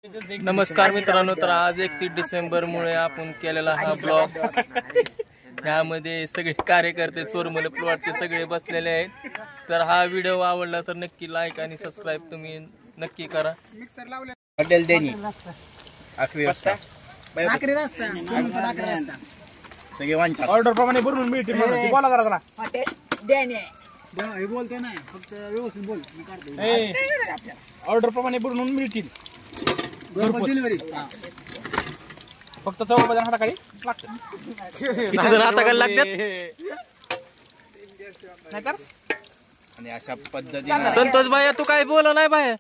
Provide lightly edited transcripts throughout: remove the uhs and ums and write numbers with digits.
नमस्कार मित्रांनो, तर आज 31 डिसेंबर मुळे आपण केलेला हा ब्लॉग, ह्यामध्ये सगळे कार्यकर्ते चोरमल प्लॉटचे सगळे बसलेले आहेत. तर हा व्हिडिओ आवडला तर नक्की लाईक आणि सबस्क्राईब तुम्ही नक्की करा. हॉटेल देनी सगळे ऑर्डर प्रमाणे भरून मिळते. बोला जरा जरा बोलते नाही, फक्त व्यवस्थित बोल. ऑर्डर प्रमाणे भरून मिळतील. डिलिव्हरी फक्त 14 हाताखाली लागतात. आणि अशा पद्धतीने संतोष भाई तू काय बोला नाही बाहेर.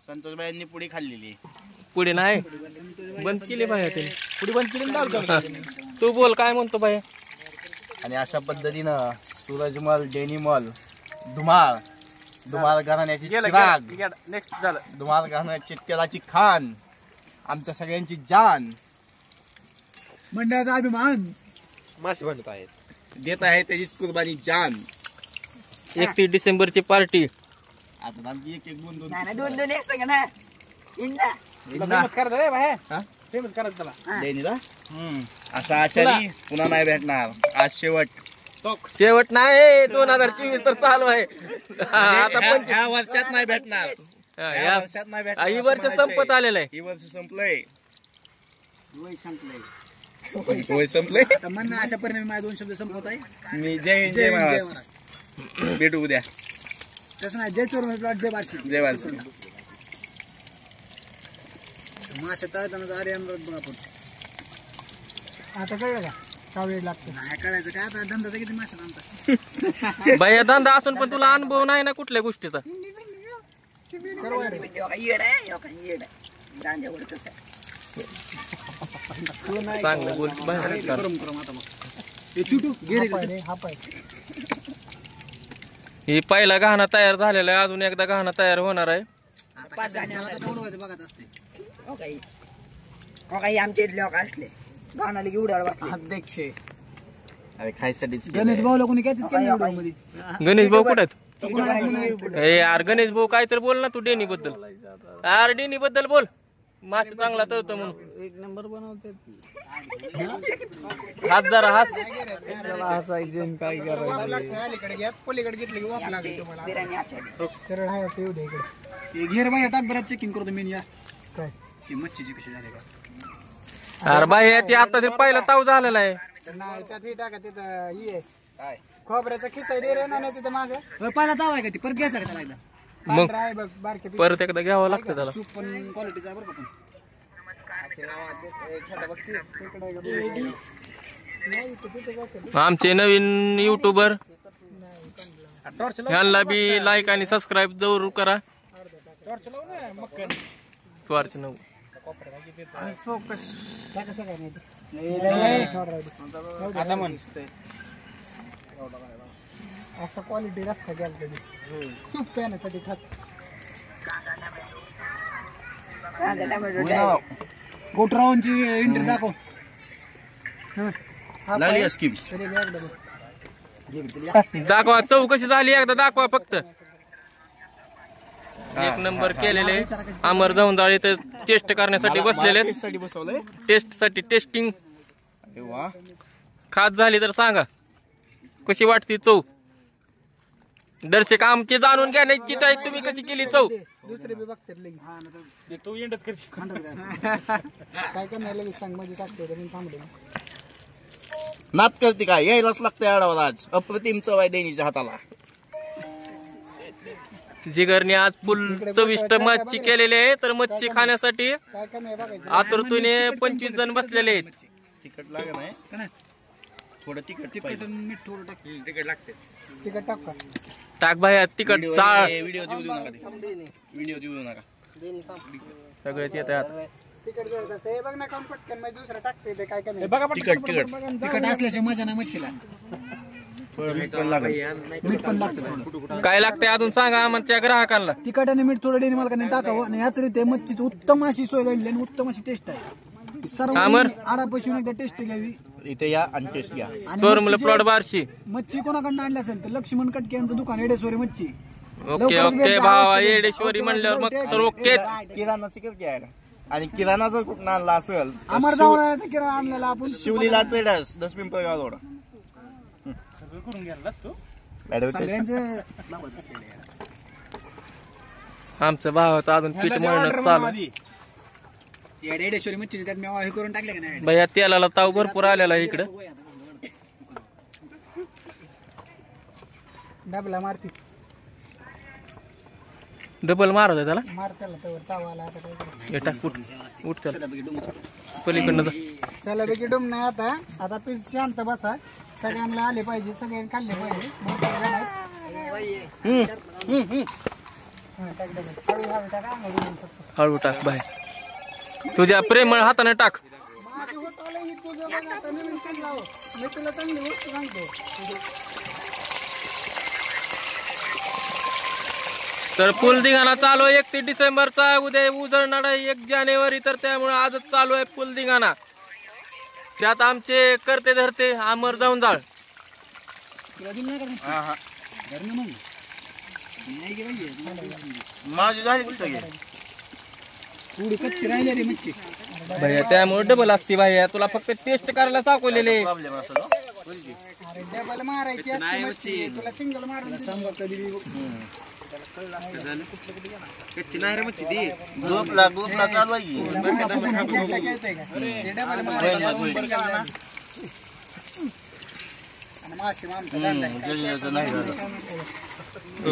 संतोष भाईंनी पुडी खाल्लेली. पुढे नाही बंद केली बाहेर, त्याने पुडी बंद केली. तू बोल काय म्हणतो बाहेर. आणि अशा पद्धतीनं सूरजमल, डेनीमल, धुमाळ घराण्याची चिराग, धुमाळ घराण्याची तेलाची खान, आमच्या सगळ्यांची जान, मंडळाचा अभिमान मासे बनत आहेत, देत आहे त्याची कुर्बानी जान. 31 डिसेंबरची पार्टी आता आमची एक दोन डेनीला असा आचारी पुन्हा नाही भेटणार. आज शेवट नाही, 2024 तर चालू आहे. आता ह्या वर्षात नाही भेटणार. ही वर्ष संपत आलेलं आहे. ही वर्ष संपलंय. वय संपलंय. अशा परिणामी माझे 2 शब्द संपवत आहे. मी जय हिंद, जय महाराज. भेटू उद्या. तसं नाही, जय चोरमल प्लॉट, जय बार्शी, जय बार्शी. मासे तळताना अरे बघ आपण. आता कळलं का वेळ लागतो. नाही कळायचं काय, आता धंदा किती मासे आणतात. बाया धंदा असून पण तुला अनुभव नाही ना कुठल्या गोष्टीचा. चांगलं बोल. ही पहिला गहना तयार झालेला आहे, अजून एकदा गहना तयार होणार आहे. आमचे लोक असले गाणाला एवढ्या अध्यक्ष अरे खायसाठी गणेश भाऊला कोणी काय गणेश भाऊ कुठे यार. गणेश भाऊ काय तर बोल ना तू डेनी बद्दल. यार डेनी बद्दल बोल. मासे चांगला तळतो म्हणून. 1 नंबर बनवते. हात जरा हास. काय सरळ आहे असं. येऊ दे इकडे घेर बाई टाक बऱ्याच चेकिंग करतो मी. या काय ती मच्छीची कशी झाली का. अरे बाई ती आता ते पहिला ताव झालेला आहे. नाही त्यात हे टाका. तिथं ही आहे खोबऱ्याचा खिसा दे रे ना. तिथं माग पहिला ताव आहे का ती परत घ्यायचा का त्याला एकदा. मग परत एकदा घ्यावं लागतं त्याला. सूप पण क्वालिटीचा बरं का. पण आमचे नवीन युट्यूबर ह्यांना बी लाईक आणि सबस्क्राईब जरूर करा. टॉर्च नऊ फोकस असा क्वालिटी रस्ता घ्याल कधी सूप प्याण्यासाठी खात. गोटरावांची एंट्री दाखव. दाखवा चौकशी झाली एकदा दाखवा फक्त. 1 नंबर केलेले. अमर जाऊन तर टेस्ट करण्यासाठी बसलेले. टेस्ट साठी टेस्टिंग खात झाली तर सांगा कशी वाटते चव. दर्शक आमचे जाणून घेण्याची इच्छा आहे तुम्ही कशी केली चव. दुसरे बी बघते तू एंडच काय करणार लगेच सांग. म्हणजे टाकतो थांबले नात करते काय. यायलाच लागतं आडावर. आज अप्रतिम चव आहे देनीच्या हाताला. जिगरने आज फुल चविष्ट मच्छी केलेली आहे. तर मच्छी खाण्यासाठी आतुरतेने 25 जण बसलेले आहेत. तिखट लागत नाही थोडं. तिखट मीठ थोडं टाक. तिखट लागते. तिखट टाक का टाक बाया तिखट. व्हिडिओ देऊ नका. व्हिडिओ देऊ नका. सगळेच येत आहेत. तिखट बघ ना काम पटकन. मग दुसरं टाकते ते काय काय. तिखट असल्याशिवाय मजा नाही मच्छीला. मीठ पण लागतं. काय लागतंय अजून सांगा आम्हाला ग्राहकांना. तिखट आणि मीठ थोडं डेनी मालकाने टाकावं. आणि याच रीते मच्छीची उत्तम अशी सोय घडली आणि उत्तम अशी टेस्ट आहे. सर्व आडापासून एकदा टेस्ट घ्यावी. इथे या आणि टेस्ट घ्या. चोरमल प्लॉट बार्शी. मच्छी कोणाकडनं आणली असेल तर लक्ष्मण कटके यांचं दुकान एडेश्वरी मच्छी. ओके ओके भावा येडेश्वरी म्हणल्यावर मग तर ओकेच. किराणाची किती आहे आणि किराणाचा कुठं आणला असेल अमर जावळाचा किराणा आणलेला आपण शिवलीला ट्रेडर्स दसपिंपळ गाव रोड आमचं भावाचं अजून पीठ मळणं चालू येडेश्वरी मच्छी त्यात मी हे करून टाकले का नाही भैया तेलाला ताव भरपूर आलेला आहे इकडं. डबला मारती डबल मारत आहे त्याला. मार त्याला त्यावर तावाला आता काय करायचं? हे टाक उठ त्याला पलीकडनं जा. सलाबेकी डुम नाही आता पीस शांत बसा. सगळ्यांना आले पाहिजे सगळ्यांनी खाल्ले पाहिजे मग काय झालं? टाक डबल. हळू टाका अंगावर फक्त. हळू टाक बाय तुझ्या प्रेमळ हाताने टाक. माझं होत आलं हे तुझं बघ आता नवीन केलं लाव. मी तुला चांगली वस्तू सांगतो. तर फुल धिंगाणा चालू आहे 31 डिसेंबरचा. उद्या उजळणार आहे 1 जानेवारी. तर त्यामुळे आजच चालू आहे फुल धिंगाणा. त्यात आमचे करते धरते अमर जाऊन जाळ. माझी झाली थोडी कच्ची राहिली रे मच्छी. भैया त्यामुळे डबल असते भैया. तुला फक्त टेस्ट करायला सावलेले. अरे डबल मारायची असते मच्छी. तुला सिंगल मारून सांगा कधी कच्ची नाही रे मच्छी ती दोपला चालू आहे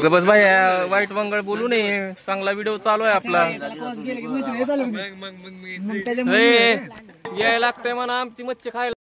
गबस भैया वाईट मंगळ बोलू नये. चांगला व्हिडिओ चालू आहे आपला. यायला लागतंय म्हणा आमची मच्छी खायला.